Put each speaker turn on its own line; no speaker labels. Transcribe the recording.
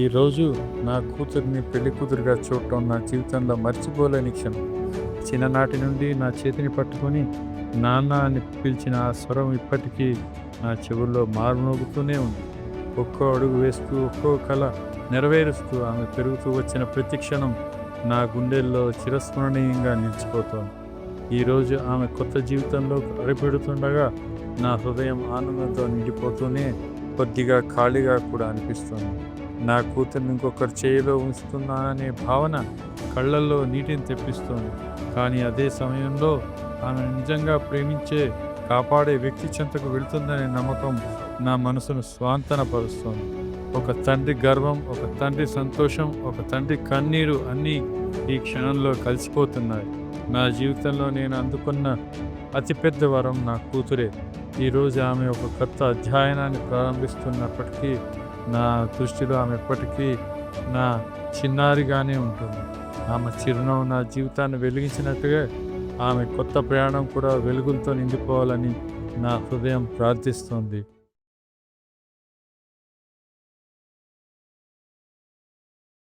ఈరోజు నా కూతురిని పెళ్లి కూతురుగా చూడటం నా జీవితంలో మర్చిపోలేని క్షణం. చిన్ననాటి నుండి నా చేతిని పట్టుకొని నాన్న అని పిలిచిన ఆ స్వరం ఇప్పటికీ నా చెవుల్లో మారుమోగుతూనే ఉంది. ఒక్కో అడుగు వేస్తూ, ఒక్కో కల నెరవేరుస్తూ ఆమె పెరుగుతూ వచ్చిన ప్రతి క్షణం నా గుండెల్లో చిరస్మరణీయంగా నిలిచిపోతోంది. ఈరోజు ఆమె కొత్త జీవితంలో అడుగుపెడుతుండగా నా హృదయం ఆనందంతో నిండిపోతూనే కొద్దిగా ఖాళీగా కూడా అనిపిస్తుంది. నా కూతుర్ని ఇంకొకరి చేయిలో ఉంచుతున్నాననే భావన కళ్ళల్లో నీటిని తెప్పిస్తోంది. కానీ అదే సమయంలో ఆమె నిజంగా ప్రేమించే, కాపాడే వ్యక్తి చెంతకు వెళ్తుందనే నమ్మకం నా మనసును స్వాంతనపరుస్తోంది. ఒక తండ్రి గర్వం, ఒక తండ్రి సంతోషం, ఒక తండ్రి కన్నీరు అన్నీ ఈ క్షణంలో కలిసిపోతున్నాయి. నా జీవితంలో నేను అందుకున్న అతిపెద్ద వరం నా కూతురే. ఈరోజు ఆమె ఒక కొత్త అధ్యాయనాన్ని ప్రారంభిస్తున్నప్పటికీ నా దృష్టిలో ఆమె ఎప్పటికీ నా చిన్నారిగానే ఉంటుంది. ఆమె చిరునవ్వు నా జీవితాన్ని వెలిగించినట్టుగా ఆమె కొత్త ప్రయాణం కూడా వెలుగులతో నిండిపోవాలని నా హృదయం ప్రార్థిస్తోంది.